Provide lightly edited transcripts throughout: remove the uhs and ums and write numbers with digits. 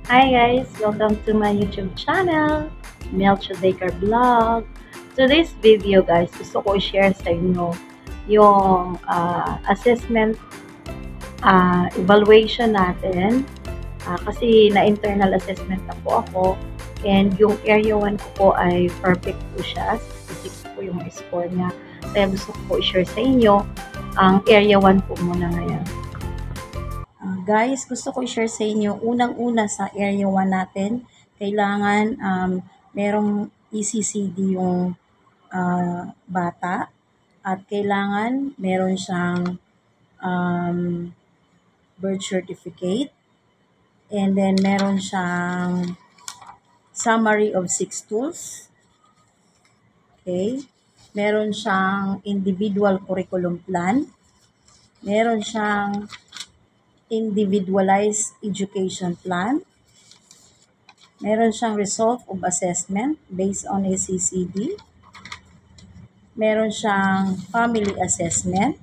Hi guys! Welcome to my YouTube channel, Melcho Daker Vlog. Today's video guys, gusto ko i-share sa inyo yung assessment evaluation natin. Kasi na-internal assessment na po ako and yung area 1 ko po ay perfect po siya. 66 po yung score niya. Kaya gusto ko po i-share sa inyo ang area 1 po muna ngayon. Guys, gusto ko i-share sa inyo, unang-una sa area 1 natin, kailangan merong ECCD yung bata at kailangan meron siyang birth certificate and then meron siyang summary of 6 tools. Okay? Meron siyang individual curriculum plan. Meron siyang individualized education plan. Meron siyang result of assessment based on ECCD. Meron siyang family assessment.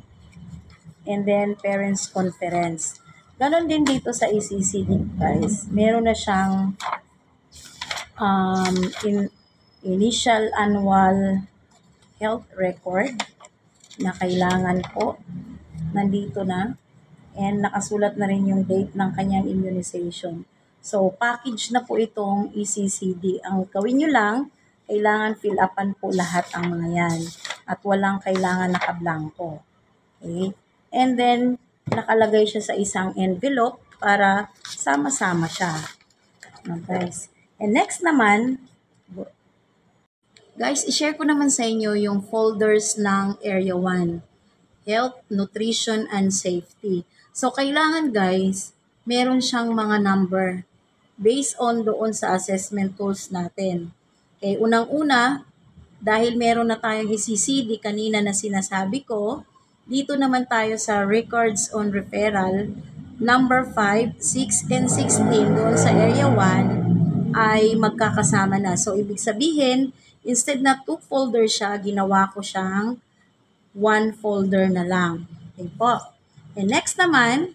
And then parents conference. Ganon din dito sa ECCD guys. Meron na siyang initial annual health record na kailangan po. Nandito na. And nakasulat na rin yung date ng kanyang immunization. So, package na po itong ECCD. Ang gawin nyo lang, kailangan fill upan po lahat ang mga yan. At walang kailangan nakablangko. Okay? And then, nakalagay siya sa isang envelope para sama-sama siya. Guys. And next naman, guys, i-share ko naman sa inyo yung folders ng Area 1. Health, Nutrition, and Safety. So, kailangan guys, meron siyang mga number based on doon sa assessment tools natin. Okay, unang-una, dahil meron na tayong ECCD kanina na sinasabi ko, dito naman tayo sa records on referral, number 5, 6, and 16 doon sa area 1 ay magkakasama na. So, ibig sabihin, instead na 2 folder siya, ginawa ko siyang 1 folder na lang. Okay po. And next naman,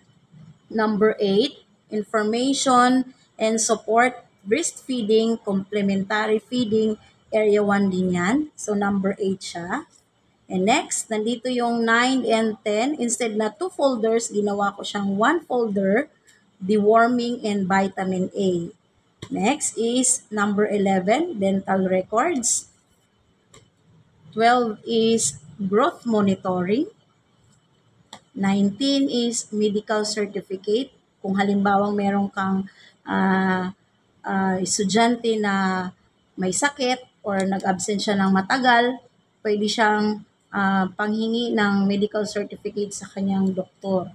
number 8, information and support breastfeeding, complementary feeding, area 1 din yan. So, number 8 siya. And next, nandito yung 9 and 10. Instead na 2 folders, ginawa ko siyang 1 folder, deworming and vitamin A. Next is number 11, dental records. 12 is growth monitoring. 19 is medical certificate. Kung halimbawang meron kang estudyante na may sakit or nag-absent siya ng matagal, pwede siyang panghingi ng medical certificate sa kanyang doktor.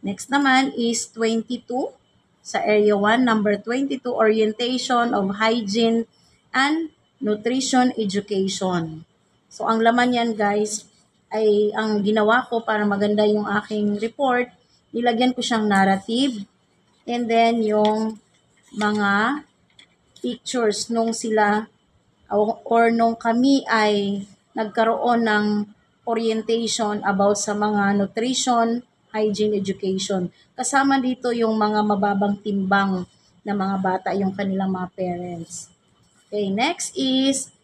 Next naman is 22 sa area 1. Number 22, orientation of hygiene and nutrition education. So, ang laman yan guys, ay ang ginawa ko para maganda yung aking report, nilagyan ko siyang narrative and then yung mga pictures nung sila or nung kami ay nagkaroon ng orientation about sa mga nutrition, hygiene, education. Kasama dito yung mga mababang timbang na mga bata, yung kanilang mga parents. Okay, next is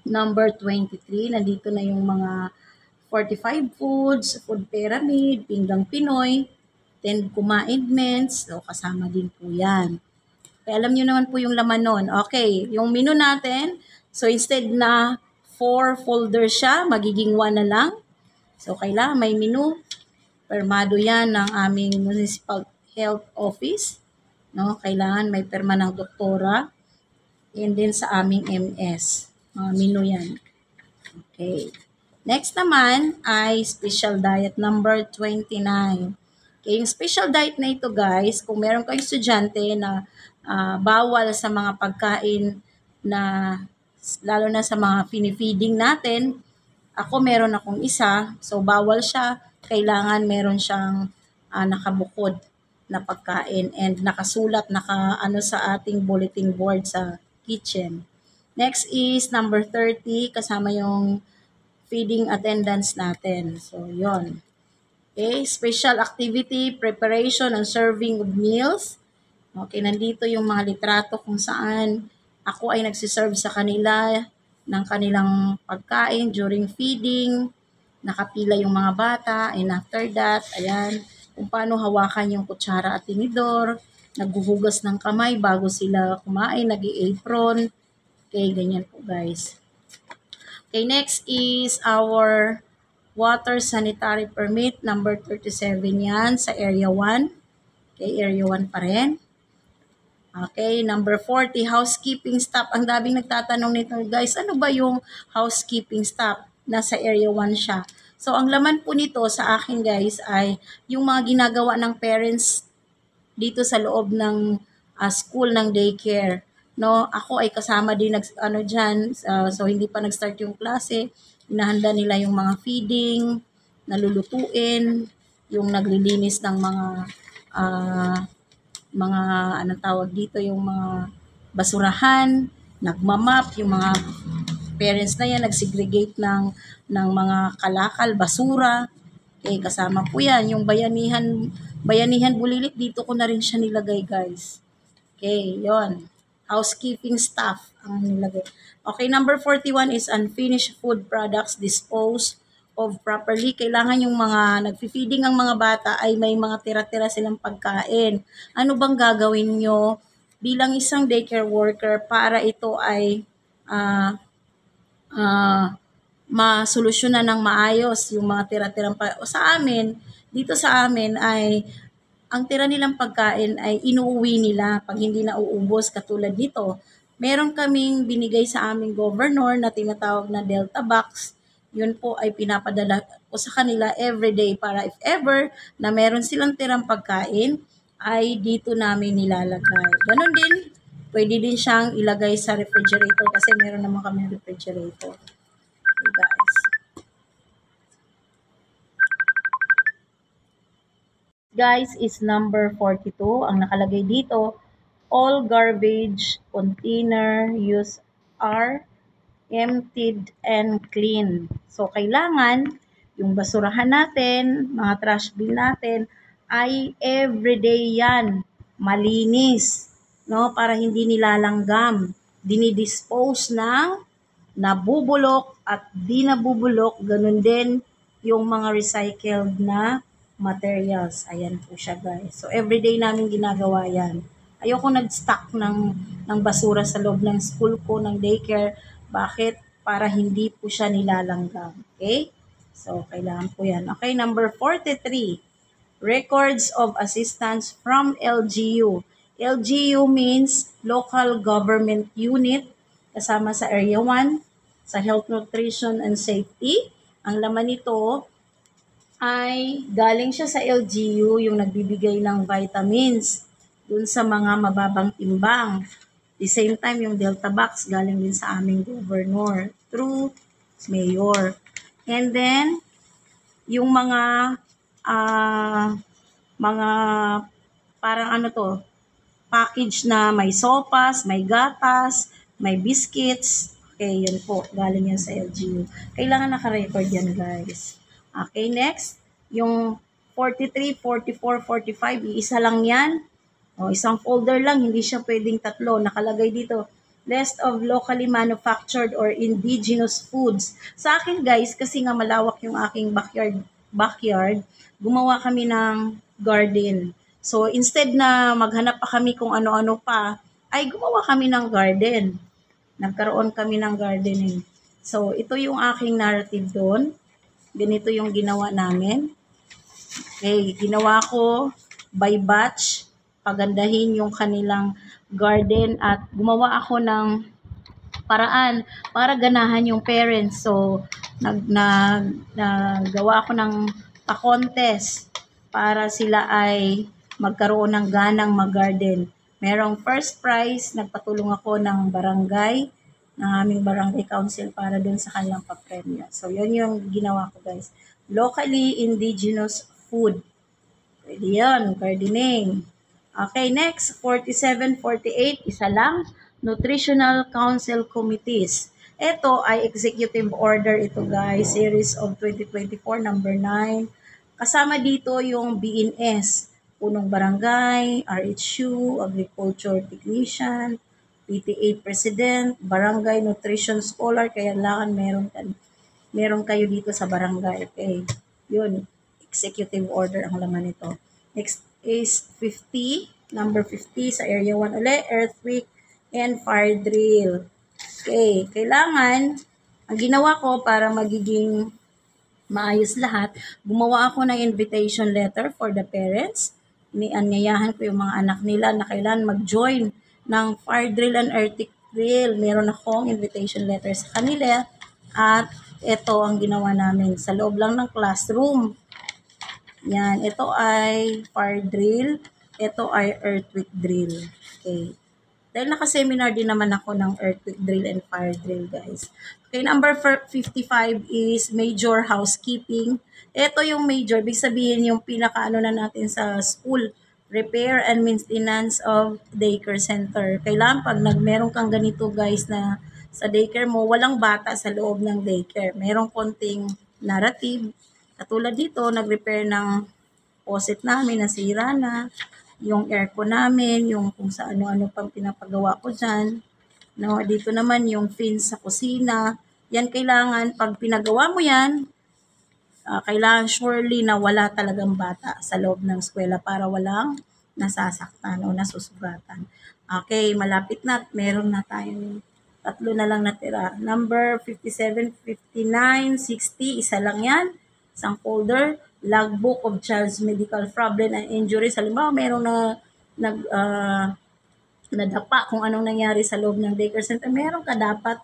number 23. Nandito na yung mga 45 foods, food pyramid, pinggang Pinoy, 10 commandments, so kasama din po yan. Kaya alam nyo naman po yung laman nun. Okay, yung menu natin, so instead na 4 folders siya, magiging 1 na lang. So kailangan may menu, permado yan ng aming Municipal Health Office. No? Kailangan may perma ng doktora, and then sa aming MS. Menu yan. Okay. Next naman ay special diet number 29. Okay, yung special diet na ito guys, kung meron kayong estudyante na bawal sa mga pagkain na lalo na sa mga feeding natin, ako meron akong isa, so bawal siya, kailangan meron siyang nakabukod na pagkain and nakasulat, naka sa ating bulletin board sa kitchen. Next is number 30, kasama yung feeding attendance natin. So, yon. Okay, special activity, preparation and serving of meals. Okay, nandito yung mga litrato kung saan ako ay nagsiserve sa kanila ng kanilang pagkain during feeding. Nakapila yung mga bata, and after that, ayan, kung paano hawakan yung kutsara at tinidor, naghuhugas ng kamay bago sila kumain, nag-i-apron. Okay, ganyan po guys. Okay, next is our water sanitary permit number 37 yan sa area 1. Okay, area 1 pa rin. Okay, number 40, housekeeping staff. Ang daming nagtatanong nito, guys, ano ba yung housekeeping staff? Nasa area 1 siya. So, ang laman po nito sa akin, guys, ay yung mga ginagawa ng parents dito sa loob ng school ng daycare. No, ako ay kasama din diyan, so hindi pa nag-start yung klase, hinahanda nila yung mga feeding, nalulutuin, yung naglilinis ng mga anong tawag dito, yung mga basurahan, nagmamap, yung mga parents na yan nagsegregate ng mga kalakal, basura. Okay, kasama po yan. Yung bayanihan Bulilit, dito ko na rin siya nilagay, guys. Okay, yon. Housekeeping staff ang nilagay. Okay, number 41 is unfinished food products disposed of properly. Kailangan yung mga nagfi-feeding ang mga bata ay may mga tira-tira silang pagkain. Ano bang gagawin nyo bilang isang daycare worker para ito ay masolusyonan ng maayos yung mga tira-tirang dito sa amin ay ang tira nilang pagkain ay inuuwi nila pag hindi na uubos katulad nito. Meron kaming binigay sa aming governor na tinatawag na Delta Box. Yun po ay pinapadala ko sa kanila everyday para if ever na meron silang tirang pagkain ay dito namin nilalagay. Ganon din, pwede din siyang ilagay sa refrigerator kasi meron naman kami refrigerator. Okay, guys. Guys, is number 42. Ang nakalagay dito, all garbage container use are emptied and clean. So, kailangan yung basurahan natin, mga trash bin natin, ay everyday yan, malinis, no? Para hindi nilalanggam. Dinidispose ng nabubulok at di nabubulok, ganun din yung mga recycled na materials. Ayan po siya, guys. So, everyday namin ginagawa yan. Ayoko nag-stock ng basura sa loob ng school ko, ng daycare. Bakit? Para hindi po siya nilalanggam. Okay? So, kailangan po yan. Okay, number 43. Records of assistance from LGU. LGU means Local Government Unit, kasama sa Area 1, sa Health, Nutrition, and Safety. Ang laman nito ay galing siya sa LGU, yung nagbibigay ng vitamins dun sa mga mababang timbang. The same time, yung Delta Box galing din sa aming governor through mayor. And then, yung mga parang package na may sopas, may gatas, may biscuits. Okay, yun po. Galing yan sa LGU. Kailangan naka-record yan, guys. Okay, next. Yung 43, 44, 45, iisa lang yan. O, isang folder lang, hindi siya pwedeng tatlo. Nakalagay dito, list of locally manufactured or indigenous foods. Sa akin, guys, kasi nga malawak yung aking backyard, gumawa kami ng garden. So, instead na maghanap pa kami kung ano-ano pa, ay gumawa kami ng garden. Nagkaroon kami ng gardening. So, ito yung aking narrative doon. Ganito yung ginawa namin. Okay, ginawa ko by batch, pagandahin yung kanilang garden at gumawa ako ng paraan para ganahan yung parents. So, naggawa ako ng pa-contest para sila ay magkaroon ng ganang mag-garden. Merong first prize, nagpatulong ako ng barangay, ng aming barangay council para dun sa kanilang papremyo. So, yun yung ginawa ko, guys. Locally indigenous food. Pwede yun, gardening. Okay, next, 47, 48, isa lang, Nutritional Council Committees. Ito ay executive order ito, guys, series of 2024, number 9. Kasama dito yung BNS, Punong Barangay, RHU, Agriculture Technician, PTA President, Barangay Nutrition Scholar, kaya kailangan meron kayo dito sa barangay. Okay. Yun, executive order ang laman nito. Next is 50, number 50 sa Area 1 ulit, earthquake and fire drill. Okay, kailangan, ang ginawa ko para magiging maayos lahat, gumawa ako ng invitation letter for the parents. Nianyayahan ko yung mga anak nila na kailan mag-join ng fire drill and earthquake drill. Meron akong invitation letter sa kanila at ito ang ginawa namin sa loob lang ng classroom. Yan, ito ay fire drill, ito ay earthquake drill. Okay. Dahil naka-seminar din naman ako ng earthquake drill and fire drill, guys. Okay, number 55 is major housekeeping. Ito yung major, big sabihin yung pinaka-ano na natin sa school, repair and maintenance of daycare center. Kailangan pag meron kang ganito, guys, na sa daycare mo, walang bata sa loob ng daycare. Merong konting narrative. Katulad dito, nag-repair ng faucet namin, nasira na yung aircon namin, yung kung sa ano-ano pang pinapagawa ko dyan. No, dito naman yung fins sa kusina. Yan kailangan, pag pinagawa mo yan, kailangan surely na wala talagang bata sa loob ng eskwela para walang nasasaktan o nasusugatan. Okay, malapit na. Meron na tayong tatlo na lang natira. Number 57, 59, 60, isa lang yan. Isang folder. Logbook of child's medical problem and injuries. Halimbawa, merong nadapa kung anong nangyari sa loob ng daycare center. Meron ka dapat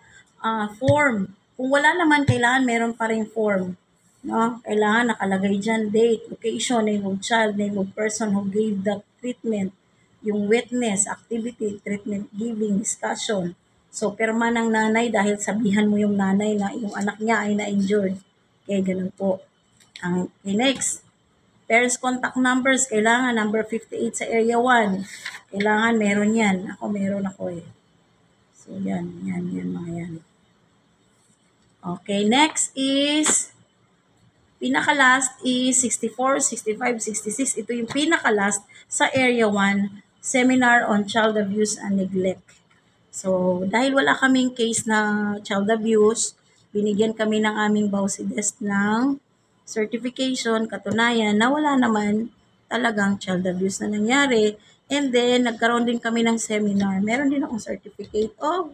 form. Kung wala naman, kailangan meron pa rin form. No? Kailangan nakalagay dyan date, location, name of child, name of person who gave the treatment, yung witness, activity, treatment giving, discussion. So, pirma ng nanay dahil sabihan mo yung nanay na yung anak niya ay na-injured. Okay, ganun po. Okay, next. Parents contact numbers, kailangan number 58 sa area 1. Kailangan meron yan. Meron ako eh. So, yan, mga yan. Okay, next is, pinaka-last is 64, 65, 66. Ito yung pinaka-last sa area 1, Seminar on Child Abuse and Neglect. So, dahil wala kaming case na child abuse, binigyan kami ng aming BAUSIDES ng certification, katunayan na wala naman talagang child abuse na nangyari. And then, nagkaroon din kami ng seminar. Meron din akong certificate of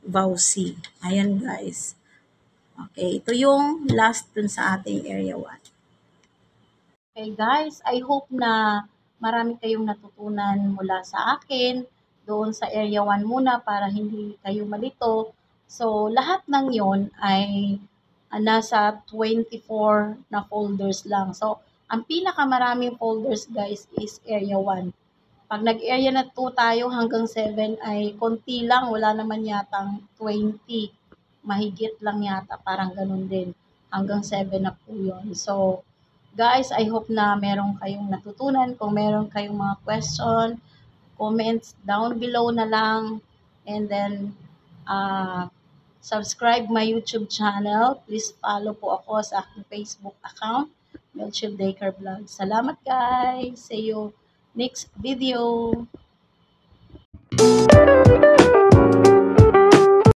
BAUSI. Ayan, guys. Okay, ito yung last dun sa ating area 1. Okay, guys, I hope na marami kayong natutunan mula sa akin doon sa area 1 muna para hindi kayo malito. So, lahat ng yon ay nasa 24 na folders lang. So, ang pinakamaraming folders, guys, is area 1. Pag nag-area na 2 tayo hanggang 7 ay konti lang, wala naman yatang 20. Mahigit lang yata, parang ganun din. Hanggang 7 na po yun. So, guys, I hope na meron kayong natutunan. Kung meron kayong mga question, comments down below na lang. And then, subscribe my YouTube channel. Please follow po ako sa aking Facebook account, Melchiel Daycare Vlog. Salamat, guys. See you next video.